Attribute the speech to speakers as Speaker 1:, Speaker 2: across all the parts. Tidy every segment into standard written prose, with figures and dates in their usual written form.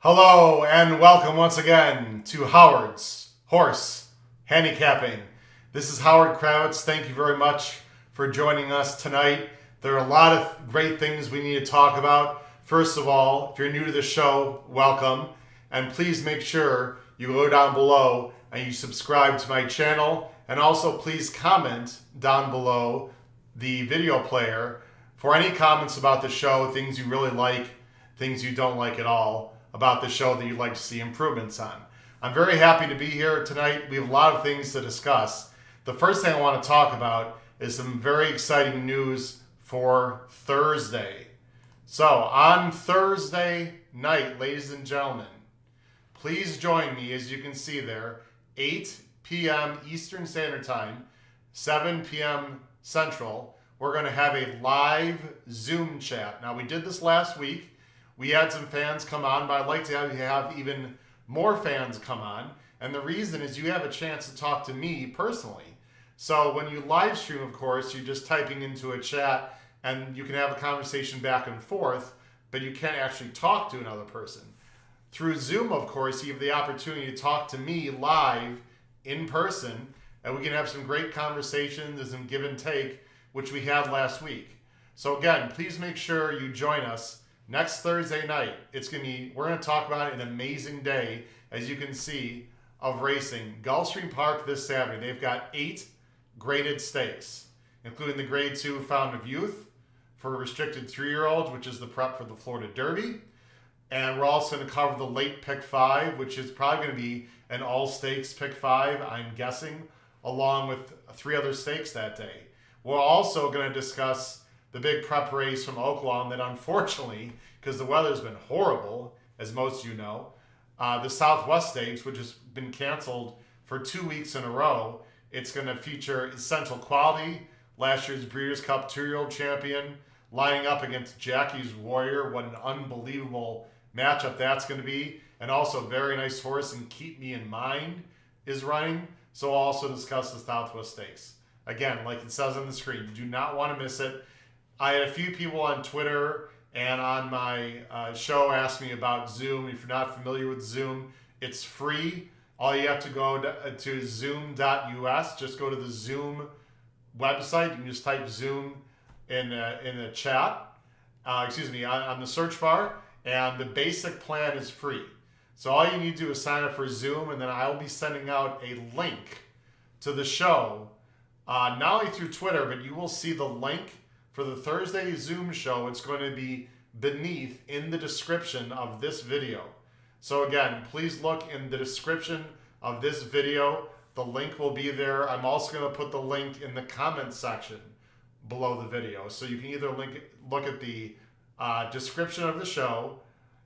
Speaker 1: Hello and welcome once again to Howard's Horse Handicapping. This is Howard Kravitz. Thank you very much for joining us tonight. There are a lot of great things we need to talk about. First of all, if you're new to the show, welcome. And please make sure you go down below and you subscribe to my channel. And also please comment down below the video player for any comments about the show, things you really like, things you don't like at all about the show that you'd like to see improvements on. I'm very happy to be here tonight. We have a lot of things to discuss. The first thing I want to talk about is some very exciting news for Thursday. So on Thursday night, ladies and gentlemen, please join me, as you can see there, 8 p.m. Eastern Standard Time, 7 p.m. Central. We're going to have a live Zoom chat. Now, we did this last week. We had some fans come on, but I'd like to have even more fans come on. And the reason is you have a chance to talk to me personally. So when you live stream, of course, you're just typing into a chat and you can have a conversation back and forth, but you can't actually talk to another person. Through Zoom, of course, you have the opportunity to talk to me live in person, and we can have some great conversations and some give and take, which we had last week. So again, please make sure you join us next Thursday night. We're going to talk about an amazing day, as you can see, of racing. Gulfstream Park this Saturday. They've got 8 graded stakes, including the Grade 2 Fountain of Youth for restricted 3-year-olds, which is the prep for the Florida Derby. And we're also going to cover the late pick 5, which is probably going to be an all-stakes pick 5, I'm guessing, along with 3 other stakes that day. We're also going to discuss the big prep race from Oaklawn that, unfortunately, because the weather's been horrible, as most of you know, the Southwest Stakes, which has been canceled for 2 weeks in a row. It's going to feature Essential Quality, last year's Breeders' Cup 2-year-old champion, lining up against Jackie's Warrior. What an unbelievable matchup that's going to be. And also a very nice horse, and Keep Me in Mind is running. So we'll also discuss the Southwest Stakes. Again, like it says on the screen, you do not want to miss it. I had a few people on Twitter and on my show ask me about Zoom. If you're not familiar with Zoom, it's free. All you have to go to zoom.us. Just go to the Zoom website. You can just type Zoom in the chat, on the search bar, and the basic plan is free. So all you need to do is sign up for Zoom, and then I'll be sending out a link to the show, not only through Twitter, but you will see the link for the Thursday Zoom show. It's going to be beneath in the description of this video. So again, please look in the description of this video. The link will be there. I'm also going to put the link in the comments section below the video. So you can either look at the description of the show.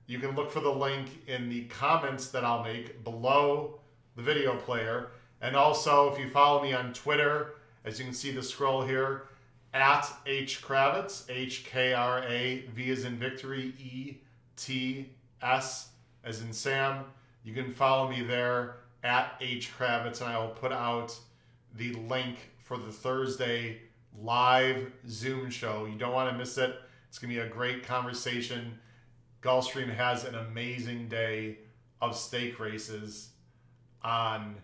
Speaker 1: You can look for the link in the comments that I'll make below the video player. And also, if you follow me on Twitter, as you can see the scroll here, at H Kravitz, HKRAV as in victory, ETS as in Sam. You can follow me there at H Kravitz, and I will put out the link for the Thursday live Zoom show. You don't want to miss it. It's going to be a great conversation. Gulfstream has an amazing day of stake races on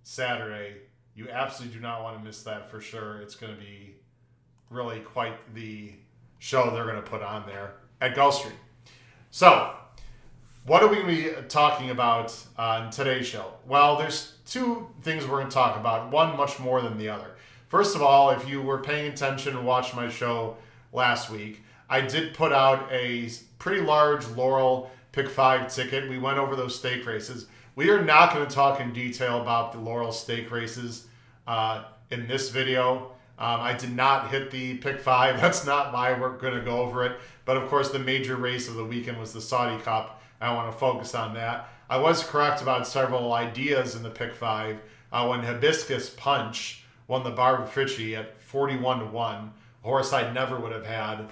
Speaker 1: Saturday. You absolutely do not want to miss that for sure. It's going to be really quite the show they're going to put on there at Gulfstream. So, what are we going to be talking about on today's show? Well, there's 2 things we're going to talk about, one much more than the other. First of all, if you were paying attention and watched my show last week, I did put out a pretty large Laurel Pick 5 ticket. We went over those stake races. We are not going to talk in detail about the Laurel stake races in this video. I did not hit the pick 5. That's not why we're going to go over it. But of course, the major race of the weekend was the Saudi Cup. I want to focus on that. I was correct about several ideas in the pick 5 when Hibiscus Punch won the Barbara Fritchie at 41-1, a horse I never would have had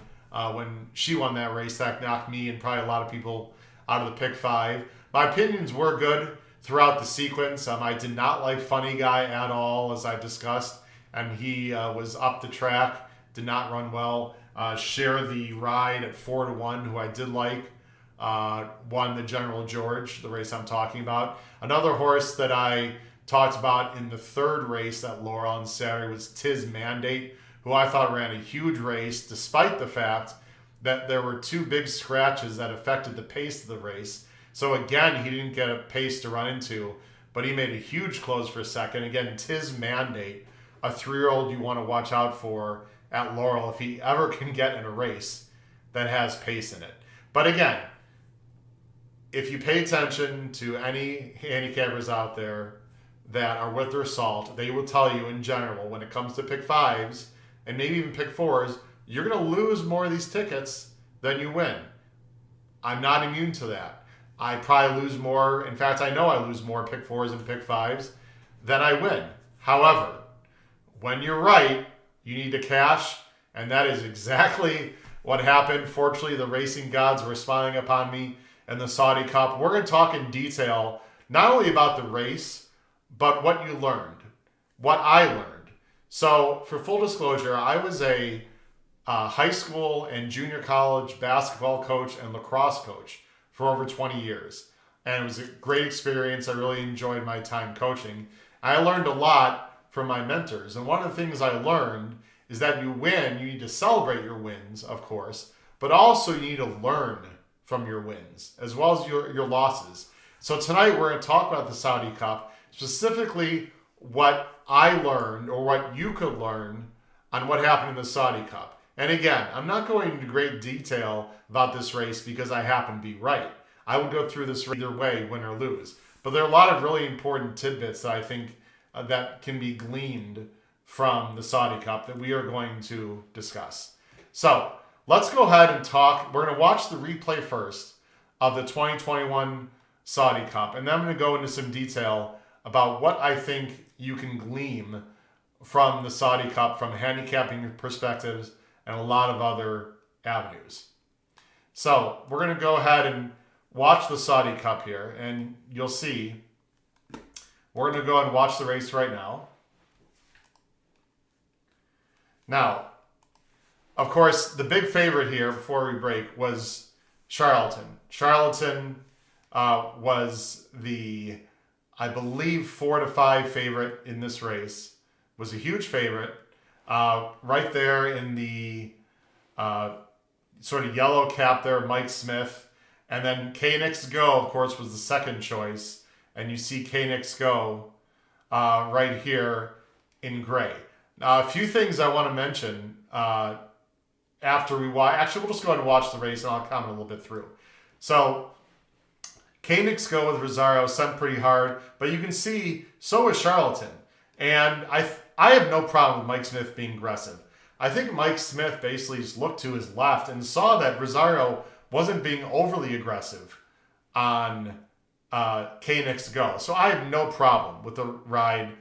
Speaker 1: when she won that race. That knocked me and probably a lot of people out of the pick 5. My opinions were good throughout the sequence. I did not like Funny Guy at all, as I discussed. And he was up the track, did not run well. Share the Ride at 4-1, who I did like. won the General George, the race I'm talking about. Another horse that I talked about in the third race at Laurel on Saturday was Tis Mandate, who I thought ran a huge race despite the fact that there were two big scratches that affected the pace of the race. So again, he didn't get a pace to run into, but he made a huge close for second. Again, Tis Mandate, a 3-year-old you want to watch out for at Laurel if he ever can get in a race that has pace in it. But again, if you pay attention to any handicappers out there that are with their salt, they will tell you in general, when it comes to pick fives and maybe even pick fours, you're going to lose more of these tickets than you win. I'm not immune to that. I probably lose more. In fact, I know I lose more pick fours and pick fives than I win. However, when you're right, you need to cash, and that is exactly what happened. Fortunately, the racing gods were smiling upon me in the Saudi Cup. We're going to talk in detail not only about the race, but what you learned, what I learned. So, for full disclosure, I was a high school and junior college basketball coach and lacrosse coach for over 20 years. And it was a great experience. I really enjoyed my time coaching. I learned a lot from my mentors. And one of the things I learned is that you win, you need to celebrate your wins, of course, but also you need to learn from your wins as well as your losses. So tonight we're going to talk about the Saudi Cup, specifically what I learned or what you could learn on what happened in the Saudi Cup. And again, I'm not going into great detail about this race because I happen to be right. I will go through this either way, win or lose. But there are a lot of really important tidbits that I think that can be gleaned from the Saudi Cup that we are going to discuss. So let's go ahead and talk. We're going to watch the replay first of the 2021 Saudi Cup. And then I'm going to go into some detail about what I think you can glean from the Saudi Cup from handicapping perspectives and a lot of other avenues. So we're going to go ahead and watch the Saudi Cup here, and you'll see. We're going to go and watch the race right now. Now, of course, the big favorite here before we break was Charlatan. Charlatan was the, I believe, 4-5 favorite in this race. Was a huge favorite. Right there in the sort of yellow cap there, Mike Smith. And then K Nexco, of course, was the second choice. And you see K Nexco right here in gray. Now, a few things I want to mention after we watch. Actually, we'll just go ahead and watch the race and I'll comment a little bit through. So, K Nexco with Rosario sent pretty hard. But you can see, so is Charlatan. And I have no problem with Mike Smith being aggressive. I think Mike Smith basically just looked to his left and saw that Rosario wasn't being overly aggressive on K Nexco. So I have no problem with the ride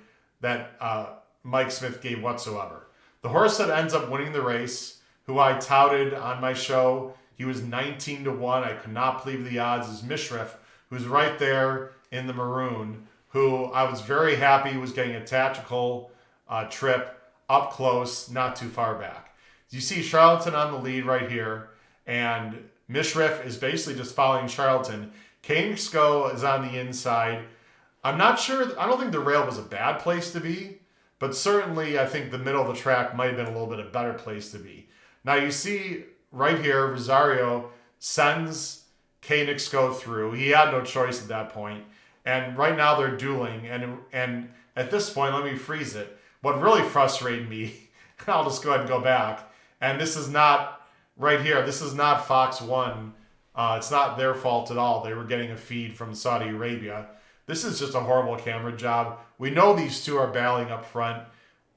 Speaker 1: that Mike Smith gave whatsoever. The horse that ends up winning the race, who I touted on my show, he was 19-1. I could not believe the odds, is Mischief, who's right there in the maroon, who I was very happy was getting a tactical trip up close, not too far back. You see Charlatan on the lead right here, and Mischief is basically just following Charlatan. K Nexco is on the inside. I'm not sure, I don't think the rail was a bad place to be, but certainly I think the middle of the track might have been a little bit a better place to be. Now you see right here, Rosario sends K Nexco through. He had no choice at that point. And right now they're dueling. And at this point, let me freeze it. What really frustrated me, I'll just go ahead and go back. And this is not, right here, this is not Fox 1. It's not their fault at all. They were getting a feed from Saudi Arabia. This is just a horrible camera job. We know these two are battling up front.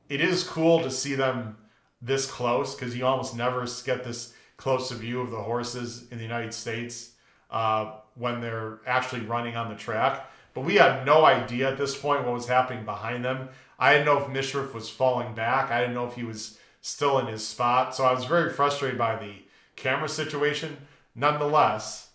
Speaker 1: It is cool to see them this close because you almost never get this close a view of the horses in the United States when they're actually running on the track. But we had no idea at this point what was happening behind them. I didn't know if Mischief was falling back. I didn't know if he was still in his spot. So I was very frustrated by the camera situation. Nonetheless,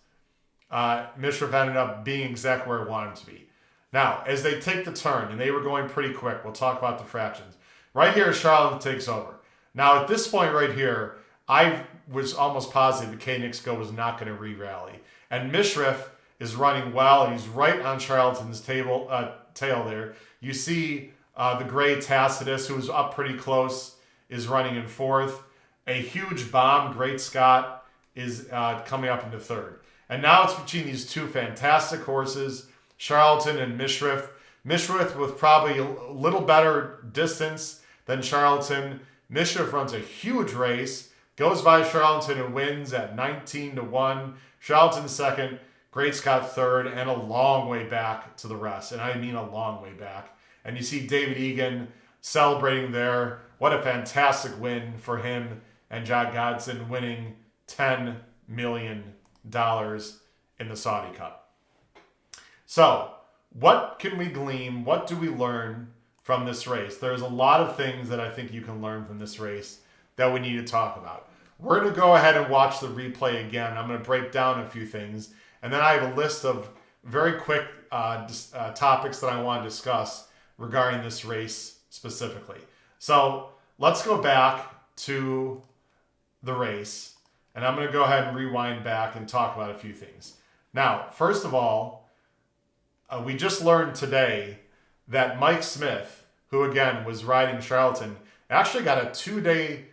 Speaker 1: Mischief ended up being exactly where he wanted to be. Now, as they take the turn, and they were going pretty quick, we'll talk about the fractions. Right here, Charlotte takes over. Now, at this point right here, I was almost positive that K Nexco was not going to re-rally. And Mischief is running well. He's right on Charlton's tail there. You see the gray Tacitus, who was up pretty close, is running in fourth. A huge bomb, Great Scott, is coming up into third. And now it's between these two fantastic horses, Charlton and Mischief. Mischief with probably a little better distance than Charlton. Mischief runs a huge race, goes by Charlton and wins at 19-1. Charlton second, Great Scott third, and a long way back to the rest. And I mean a long way back. And you see David Egan celebrating there. What a fantastic win for him and John Godson, winning $10 million in the Saudi Cup. So, what can we glean? What do we learn from this race? There's a lot of things that I think you can learn from this race that we need to talk about. We're going to go ahead and watch the replay again. I'm going to break down a few things. And then I have a list of very quick topics that I want to discuss regarding this race specifically. So let's go back to the race. And I'm going to go ahead and rewind back and talk about a few things. Now, first of all, we just learned today that Mike Smith, who again was riding Charlton, actually got a 2-day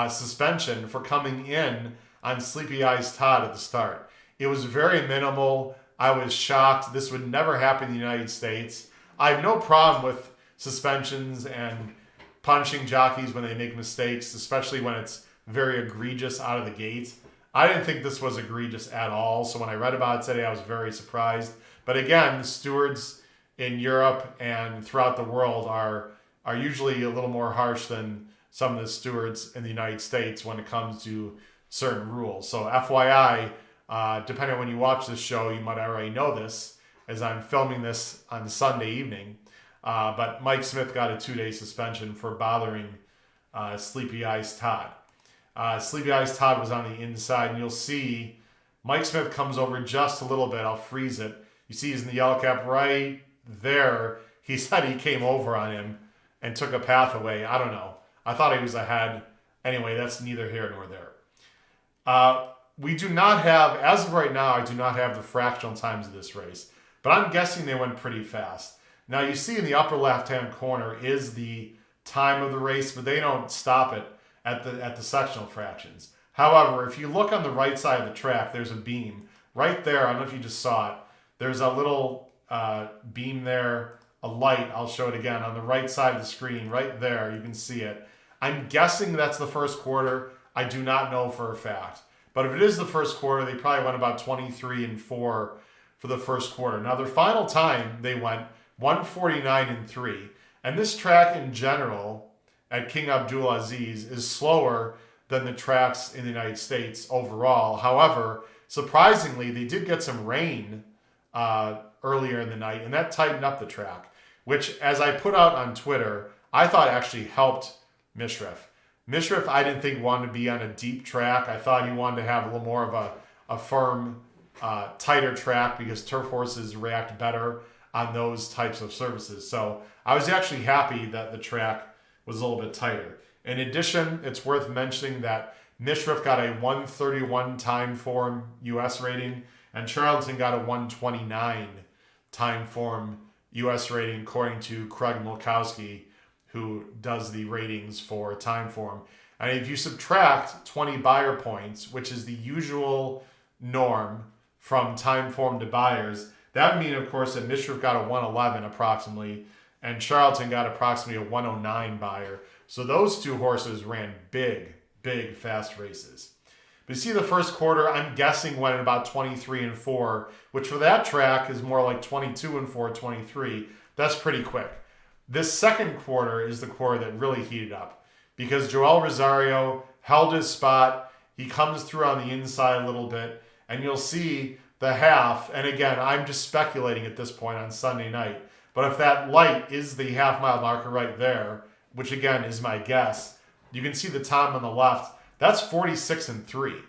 Speaker 1: suspension for coming in on Sleepy Eyes Todd at the start. It was very minimal. I was shocked. This would never happen in the United States. I have no problem with suspensions and punishing jockeys when they make mistakes, especially when it's very egregious out of the gate. I didn't think this was egregious at all. So when I read about it today, I was very surprised. But again, the stewards in Europe and throughout the world are usually a little more harsh than some of the stewards in the United States when it comes to certain rules. So FYI, depending on when you watch this show, you might already know this, as I'm filming this on Sunday evening. But Mike Smith got a 2-day suspension for bothering Sleepy Eyes Todd. Sleepy Eyes Todd was on the inside, and you'll see Mike Smith comes over just a little bit. I'll freeze it. You see he's in the yellow cap right there. He said he came over on him and took a path away. I don't know. I thought he was ahead. Anyway, that's neither here nor there. We do not have, as of right now, I do not have the fractional times of this race. But I'm guessing they went pretty fast. Now, you see in the upper left-hand corner is the time of the race, but they don't stop it at the sectional fractions. However, if you look on the right side of the track, there's a beam. Right there, I don't know if you just saw it, there's a little beam there, a light. I'll show it again on the right side of the screen. Right there, you can see it. I'm guessing that's the first quarter. I do not know for a fact. But if it is the first quarter, they probably went about 23-4 for the first quarter. Now, their final time, they went 1:49-3. And this track in general at King Abdulaziz is slower than the tracks in the United States overall. However, surprisingly, they did get some rain earlier in the night, and that tightened up the track, which, as I put out on Twitter, I thought actually helped Mischief. Mischief, I didn't think wanted to be on a deep track. I thought he wanted to have a little more of a firm, tighter track because turf horses react better on those types of surfaces. So I was actually happy that the track was a little bit tighter. In addition, it's worth mentioning that Mischief got a 131 time form US rating, and Charlton got a 129 time form US rating, according to Craig Milkowski, who does the ratings for time form. And if you subtract 20 buyer points, which is the usual norm from time form to buyers, that would mean, of course, that Mischief got a 111 approximately, and Charlton got approximately a 109 buyer. So those two horses ran big, fast races. But you see the first quarter, I'm guessing, went at about 23-4, which for that track is more like 22-4, 23. That's pretty quick. This second quarter is the quarter that really heated up because Joel Rosario held his spot. He comes through on the inside a little bit, and you'll see the half. And again, I'm just speculating at this point on Sunday night. But if that light is the half-mile marker right there, which again is my guess, you can see the time on the left. That's 46-3.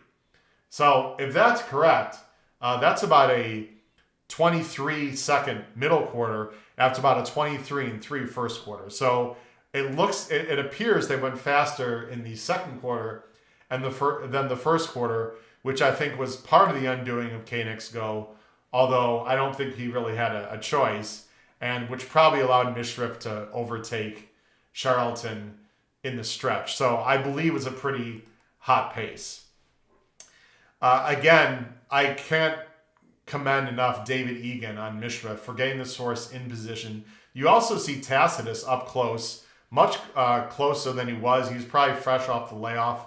Speaker 1: So if that's correct, that's about a 23-second middle quarter after about a 23-3 first quarter. So it appears they went faster in the second quarter and than the first quarter, which I think was part of the undoing of K Nexco, although I don't think he really had a choice, and which probably allowed Mischief to overtake Charlton in the stretch. So I believe it was a pretty hot pace. Again, I can't commend enough David Egan on Mischief for getting this horse in position. You also see Tacitus up close, much closer than he was. He was probably fresh off the layoff.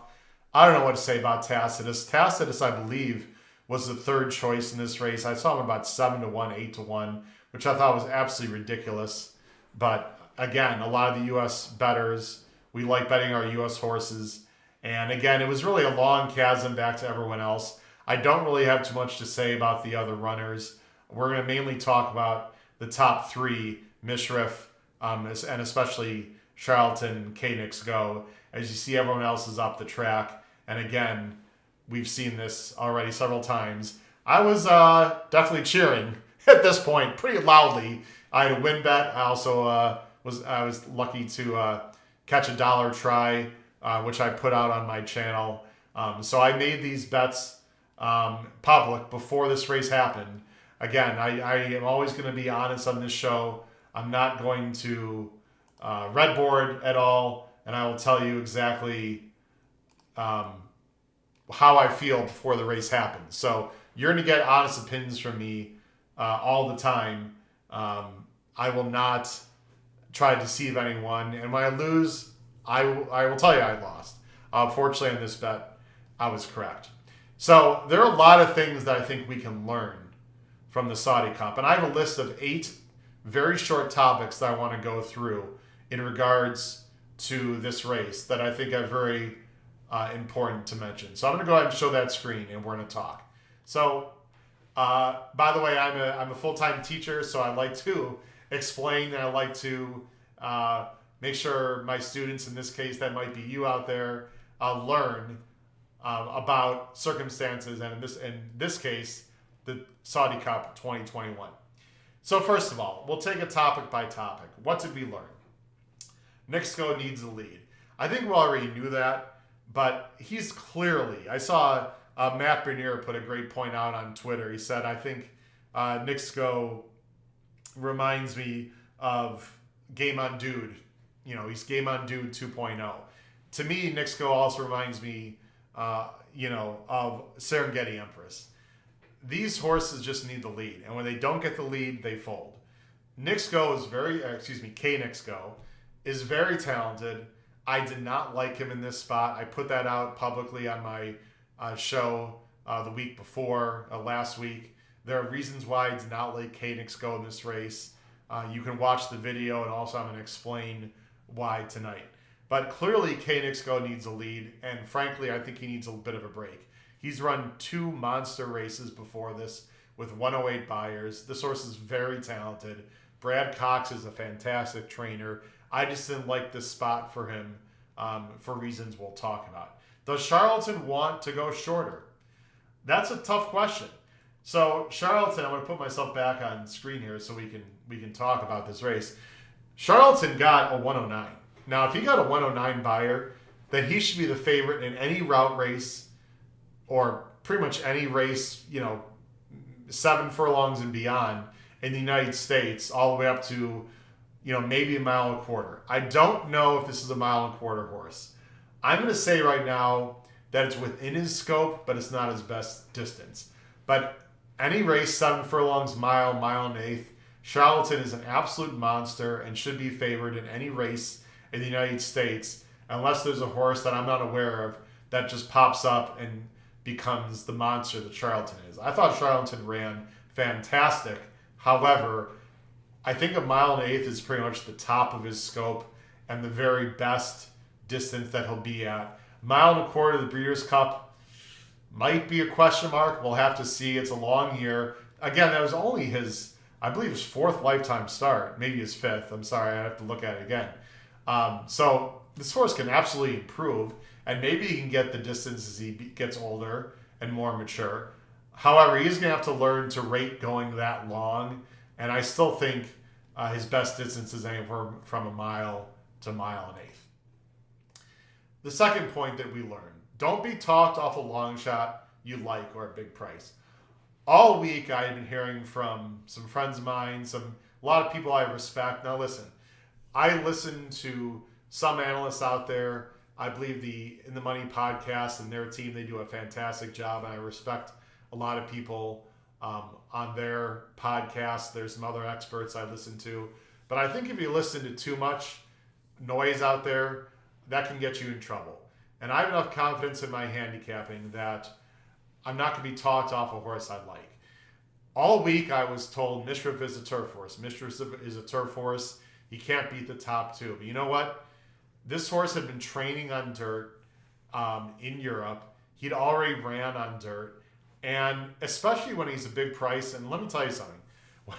Speaker 1: I don't know what to say about Tacitus. Tacitus, I believe, was the third choice in this race. I saw him about 7-1, 8-1, which I thought was absolutely ridiculous. But again, a lot of the U.S. bettors, we like betting our U.S. horses. And again, it was really a long chasm back to everyone else. I don't really have too much to say about the other runners. We're going to mainly talk about the top three, Mischief, and especially Charlton and K Nexco, as you see everyone else is up the track. And again, we've seen this already several times. I was definitely cheering at this point pretty loudly. I had a win bet. I also was lucky to catch a dollar try, which I put out on my channel. So I made these bets public before this race happened. Again, I am always going to be honest on this show. I'm not going to redboard at all, and I will tell you exactly how I feel before the race happens. So you're going to get honest opinions from me all the time. I will not try to deceive anyone, and when I lose, I will tell you I lost. Fortunately, on this bet, I was correct. So there are a lot of things that I think we can learn from the Saudi Cup, and I have a list of 8 very short topics that I want to go through in regards to this race that I think are very important to mention. So I'm going to go ahead and show that screen, and we're going to talk. So, by the way, I'm a full-time teacher, so I like to explain, and I like to make sure my students, in this case, that might be you out there, learn about circumstances, and in this case, the Saudi Cup 2021. So first of all, we'll take it topic by topic. What did we learn? Nexco needs a lead. I think we already knew that, but he's clearly, I saw Matt Bernier put a great point out on Twitter. He said, I think Nexco reminds me of Game on Dude. You know, he's Game on Dude 2.0. To me, Nexco also reminds me, of Serengeti Empress. These horses just need the lead, and when they don't get the lead, they fold. K Nexco is very talented. I did not like him in this spot. I put that out publicly on my show the week before, last week. There are reasons why I did not like K Nexco in this race. You can watch the video, and also I'm going to explain why tonight. But clearly, K Nexco needs a lead, and frankly, I think he needs a bit of a break. He's run 2 monster races before this with 108 buyers. This horse is very talented. Brad Cox is a fantastic trainer. I just didn't like this spot for him for reasons we'll talk about. Does Charlton want to go shorter? That's a tough question. So Charlton, I'm going to put myself back on screen here so we can talk about this race. Charlton got a 109. Now, if he got a 109 buyer, then he should be the favorite in any route race or pretty much any race, 7 furlongs and beyond in the United States, all the way up to, maybe a mile and a quarter. I don't know if this is a mile and a quarter horse. I'm going to say right now that it's within his scope, but it's not his best distance. But any race, 7 furlongs, mile and an eighth, Charlton is an absolute monster and should be favored in any race in the United States, unless there's a horse that I'm not aware of that just pops up and becomes the monster that Charlton is. I thought Charlton ran fantastic. However, I think a mile and an eighth is pretty much the top of his scope and the very best distance that he'll be at. Mile and a quarter of the Breeders' Cup might be a question mark. We'll have to see. It's a long year. Again, that was only his, I believe, his 4th lifetime start. Maybe his 5th. I'm sorry, I have to look at it again. So this horse can absolutely improve, and maybe he can get the distance as he gets older and more mature. However, he's going to have to learn to rate going that long, and I still think his best distance is anywhere from a mile to mile and eighth. The second point that we learned, don't be talked off a long shot. you like or a big price. All week I've been hearing from some friends of mine, a lot of people I respect. Now listen, I listen to some analysts out there. I believe the In the Money podcast and their team, they do a fantastic job, and I respect a lot of people on their podcast. There's some other experts I listen to. But I think if you listen to too much noise out there, that can get you in trouble. And I have enough confidence in my handicapping that I'm not going to be talked off a horse I like. All week I was told Mischief is a turf horse. Mischief is a turf horse. He can't beat the top two. But you know what? This horse had been training on dirt in Europe. He'd already ran on dirt. And especially when he's a big price. And let me tell you something.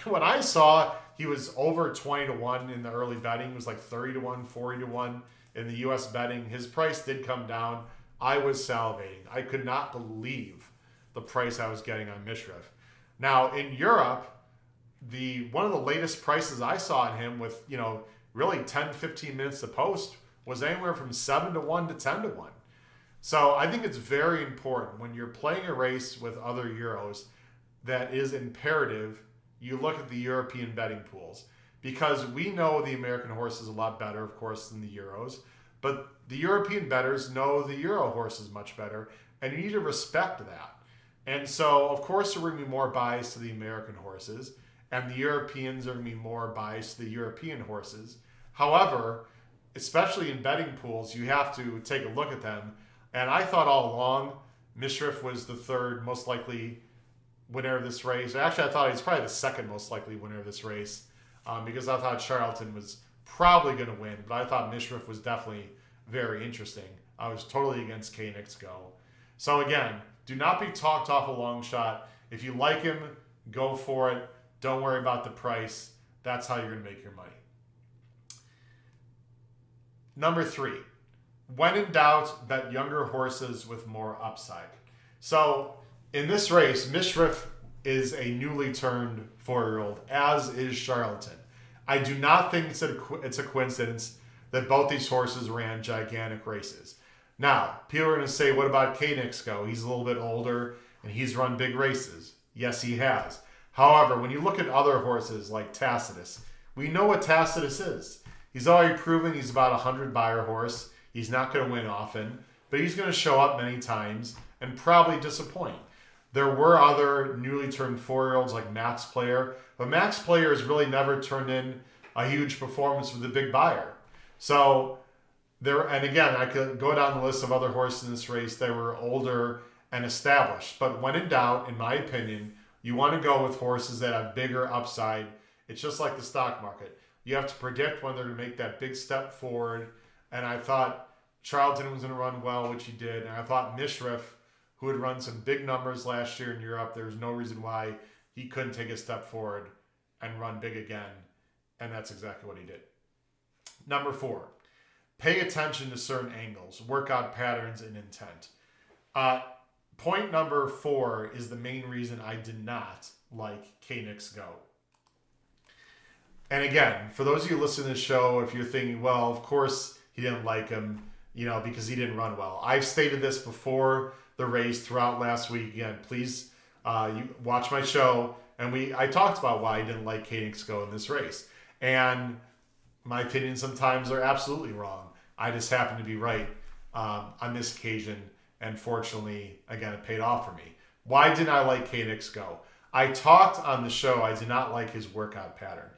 Speaker 1: When I saw he was over 20-1 in the early betting, it was like 30-1, 40-1 in the U.S. betting. His price did come down. I was salivating. I could not believe the price I was getting on Mischief. Now, in Europe, one of the latest prices I saw on him with, really 10, 15 minutes to post was anywhere from 7-1 to 10-1. So I think it's very important when you're playing a race with other Euros that is imperative you look at the European betting pools, because we know the American horse is a lot better, of course, than the Euros, but the European bettors know the Euro horse is much better, and you need to respect that. And so, of course, there are going to be more bias to the American horses, and the Europeans are going to be more biased to the European horses. However, especially in betting pools, you have to take a look at them. And I thought all along Mischief was the third most likely winner of this race. Actually, I thought he was probably the second most likely winner of this race because I thought Charlton was probably going to win, but I thought Mischief was definitely very interesting. I was totally against K Nexco. So again, do not be talked off a long shot. If you like him, go for it. Don't worry about the price. That's how you're going to make your money. Number 3, when in doubt, bet younger horses with more upside. So in this race, Mischief is a newly turned 4-year-old, as is Charlton. I do not think it's a coincidence that both these horses ran gigantic races. Now, people are going to say, what about K Nexco? He's a little bit older and he's run big races. Yes, he has. However, when you look at other horses like Tacitus, we know what Tacitus is. He's already proven he's about a 100 buyer horse. He's not going to win often, but he's going to show up many times and probably disappoint. There were other newly turned 4-year-olds like Max Player, but Max Player has really never turned in a huge performance with a big buyer. So and again, I could go down the list of other horses in this race that were older and established. But when in doubt, in my opinion, you want to go with horses that have bigger upside. It's just like the stock market. You have to predict when they're going to make that big step forward. And I thought Charlton was going to run well, which he did. And I thought Mischief, who had run some big numbers last year in Europe, there was no reason why he couldn't take a step forward and run big again. And that's exactly what he did. Number 4, pay attention to certain angles, workout patterns, and intent. Point number 4 is the main reason I did not like K Nexco. And again, for those of you listening to the show, if you're thinking, well, of course he didn't like him, because he didn't run well. I've stated this before the race throughout last week. Again, please you watch my show. And I talked about why I didn't like K Nexco in this race. And my opinions sometimes are absolutely wrong. I just happen to be right on this occasion. And fortunately, again, it paid off for me. Why didn't I like K Nexco? I talked on the show, I did not like his workout pattern.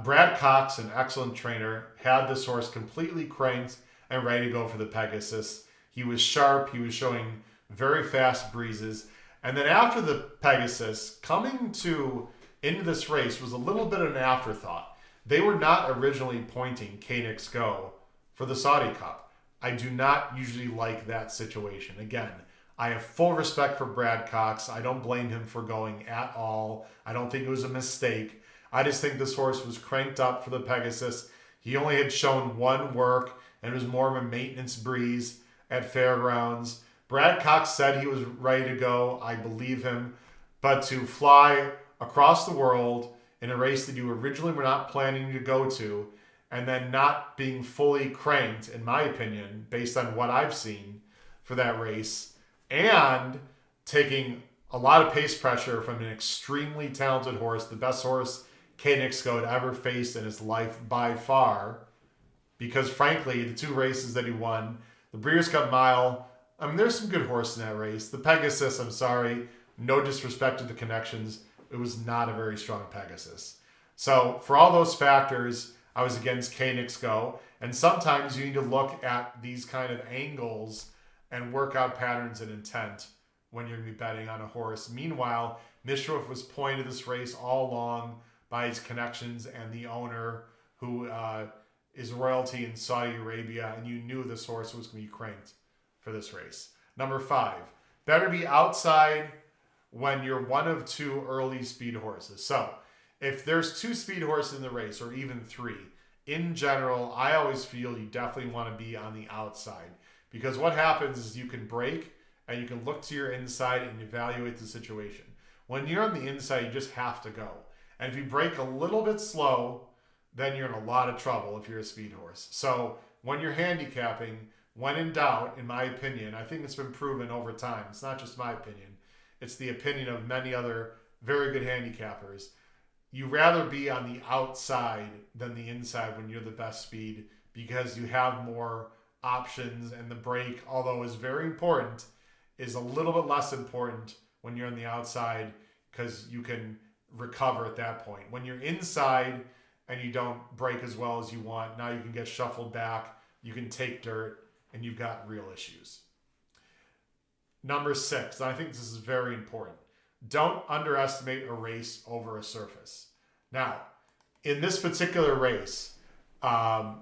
Speaker 1: Brad Cox, an excellent trainer, had this horse completely cranked and ready to go for the Pegasus. He was sharp. He was showing very fast breezes. And then after the Pegasus, coming into this race was a little bit of an afterthought. They were not originally pointing K Nexco for the Saudi Cup. I do not usually like that situation. Again, I have full respect for Brad Cox. I don't blame him for going at all. I don't think it was a mistake. I just think this horse was cranked up for the Pegasus. He only had shown one work, and it was more of a maintenance breeze at Fairgrounds. Brad Cox said he was ready to go. I believe him. But to fly across the world in a race that you originally were not planning to go to, and then not being fully cranked, in my opinion, based on what I've seen for that race, and taking a lot of pace pressure from an extremely talented horse, the best horse K Nexco had ever faced in his life by far. Because frankly, the 2 races that he won, the Breeders' Cup Mile, I mean, there's some good horses in that race. The Pegasus, I'm sorry, no disrespect to the connections, it was not a very strong Pegasus. So for all those factors, I was against K Nexco. And sometimes you need to look at these kind of angles and work out patterns and intent when you're going to be betting on a horse. Meanwhile, Mischief was pointed this race all along by his connections and the owner, who is royalty in Saudi Arabia, and you knew this horse was going to be cranked for this race. Number 5, better be outside when you're one of 2 early speed horses. So if there's 2 speed horses in the race, or even 3, in general, I always feel you definitely want to be on the outside, because what happens is you can break and you can look to your inside and evaluate the situation. When you're on the inside, you just have to go. And if you break a little bit slow, then you're in a lot of trouble if you're a speed horse. So when you're handicapping, when in doubt, in my opinion, I think it's been proven over time. It's not just my opinion. It's the opinion of many other very good handicappers. You rather be on the outside than the inside when you're the best speed, because you have more options, and the break, although is very important, is a little bit less important when you're on the outside, because you can recover at that point. When you're inside and you don't break as well as you want, now you can get shuffled back, you can take dirt, and you've got real issues. Number 6, and I think this is very important. Don't underestimate a race over a surface. Now, in this particular race,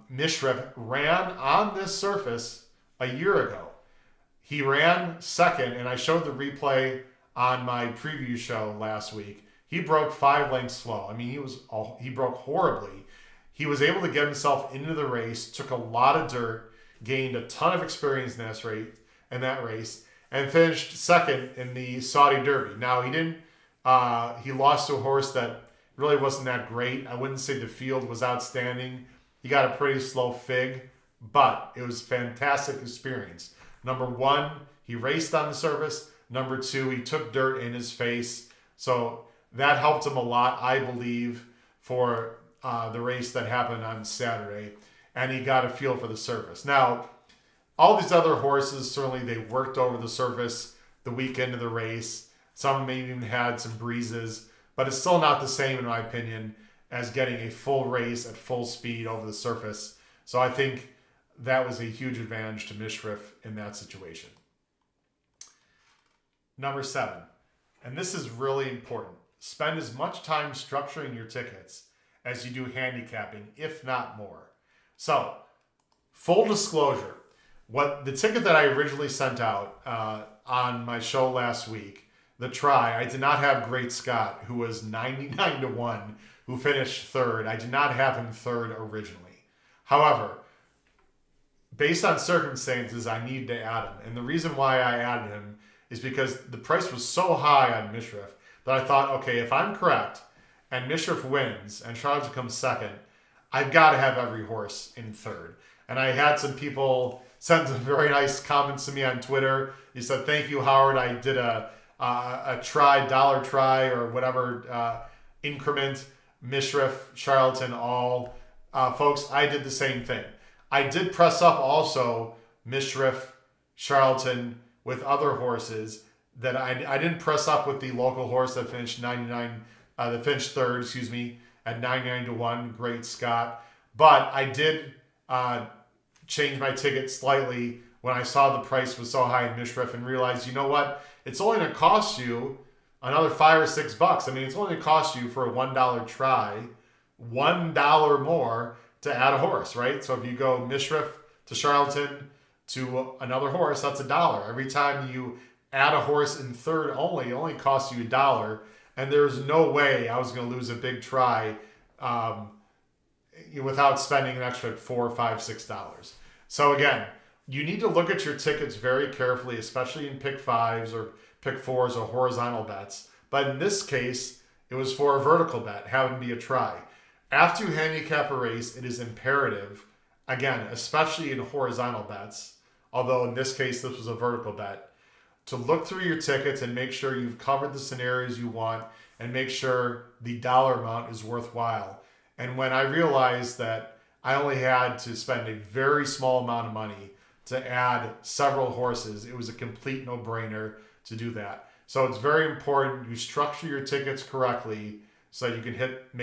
Speaker 1: Mischief ran on this surface a year ago. He ran second, and I showed the replay on my preview show last week. He broke 5 lengths slow. I mean, he broke horribly. He was able to get himself into the race, took a lot of dirt, gained a ton of experience in that race, and finished second in the Saudi Derby. Now, he lost to a horse that really wasn't that great. I wouldn't say the field was outstanding. He got a pretty slow fig, but it was a fantastic experience. Number 1, he raced on the surface. Number 2, he took dirt in his face. So that helped him a lot, I believe, for the race that happened on Saturday. And he got a feel for the surface. Now, all these other horses, certainly they worked over the surface the weekend of the race. Some maybe even had some breezes. But it's still not the same, in my opinion, as getting a full race at full speed over the surface. So I think that was a huge advantage to Mischief in that situation. Number 7, and this is really important. Spend as much time structuring your tickets as you do handicapping, if not more. So, full disclosure, the ticket that I originally sent out on my show last week, the try, I did not have Great Scott, who was 99-1, who finished 3rd. I did not have him 3rd originally. However, based on circumstances, I needed to add him. And the reason why I added him is because the price was so high on Mischief that I thought, okay, if I'm correct and Mischief wins and Charles comes 2nd, I've got to have every horse in 3rd. And I had some people send some very nice comments to me on Twitter. He said, thank you, Howard. I did a dollar try or whatever increment, Mischief, Charlton, all. Folks, I did the same thing. I did press up also Mischief, Charlton with other horses that I didn't press up with the local horse that finished 3rd, at 99-1, Great Scott. But I did change my ticket slightly when I saw the price was so high in Mischief and realized, you know what? It's only going to cost you another $5 or $6. I mean, it's only going to cost you for a $1 try, $1 more to add a horse, right? So if you go Mischief to Charlton to another horse, that's $1. Every time you add a horse in 3rd only, it only costs you $1. And there's no way I was going to lose a big try without spending an extra $4, $5, $6. So again, you need to look at your tickets very carefully, especially in pick 5s or pick 4s or horizontal bets. But in this case, it was for a vertical bet, having to be a try. After you handicap a race, it is imperative, again, especially in horizontal bets, although in this case, this was a vertical bet, to look through your tickets and make sure you've covered the scenarios you want and make sure the dollar amount is worthwhile. And when I realized that I only had to spend a very small amount of money to add several horses, it was a complete no-brainer to do that. So it's very important you structure your tickets correctly so that you can hit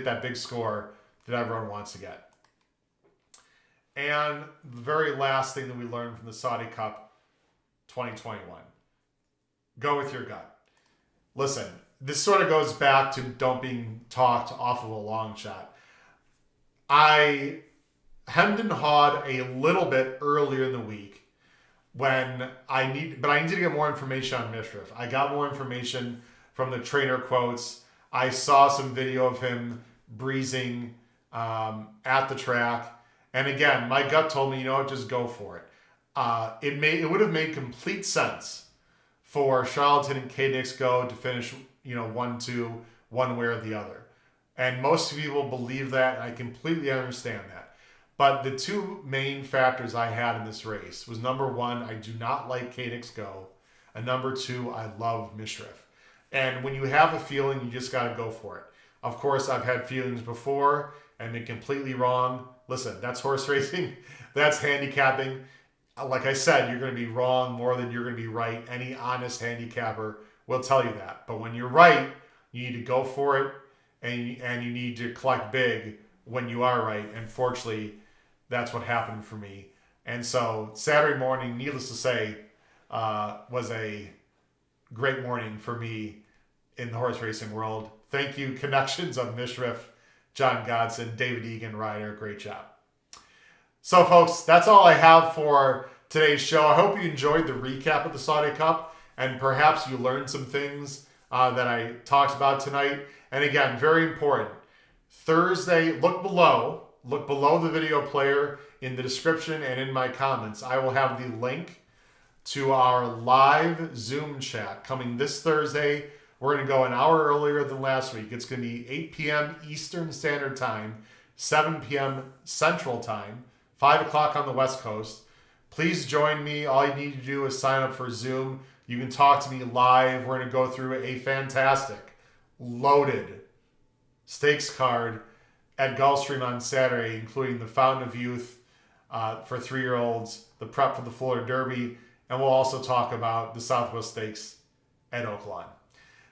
Speaker 1: that big score that everyone wants to get. And the very last thing that we learned from the Saudi Cup 2021, go with your gut. Listen, this sort of goes back to don't being talked off of a long shot. I hemmed and hawed a little bit earlier in the week but I needed to get more information on Mischief. I got more information from the trainer quotes. I saw some video of him breezing at the track. And again, my gut told me, just go for it. It would have made complete sense for Charlatan and K Nexco to finish, 1-2, one way or the other. And most people believe that. And I completely understand that. But the two main factors I had in this race was, number one, I do not like K Nexco. And number two, I love Mischief. And when you have a feeling, you just got to go for it. Of course, I've had feelings before and been completely wrong. Listen, that's horse racing. That's handicapping. Like I said, you're going to be wrong more than you're going to be right. Any honest handicapper will tell you that. But when you're right, you need to go for it, and you need to collect big when you are right. And fortunately, that's what happened for me. And so Saturday morning, needless to say, was a great morning for me in the horse racing world. Thank you, Connections of Mischief, John Godson, David Egan, Ryder. Great job. So, folks, that's all I have for today's show. I hope you enjoyed the recap of the Saudi Cup, and perhaps you learned some things that I talked about tonight. And again, very important, Thursday, look below the video player in the description and in my comments. I will have the link to our live Zoom chat coming this Thursday. We're going to go an hour earlier than last week. It's going to be 8 p.m. Eastern Standard Time, 7 p.m. Central Time, 5 o'clock on the West Coast. Please join me. All you need to do is sign up for Zoom. You can talk to me live. We're going to go through a fantastic, loaded stakes card at Gulfstream on Saturday, including the Fountain of Youth for 3-year-olds, the prep for the Florida Derby, and we'll also talk about the Southwest Stakes at Oaklawn.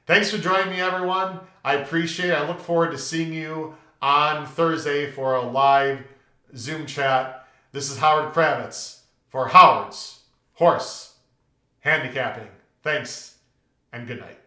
Speaker 1: Thanks for joining me, everyone. I appreciate it. I look forward to seeing you on Thursday for a live Zoom chat. This is Howard Kravitz for Howard's Horse Handicapping. Thanks, and good night.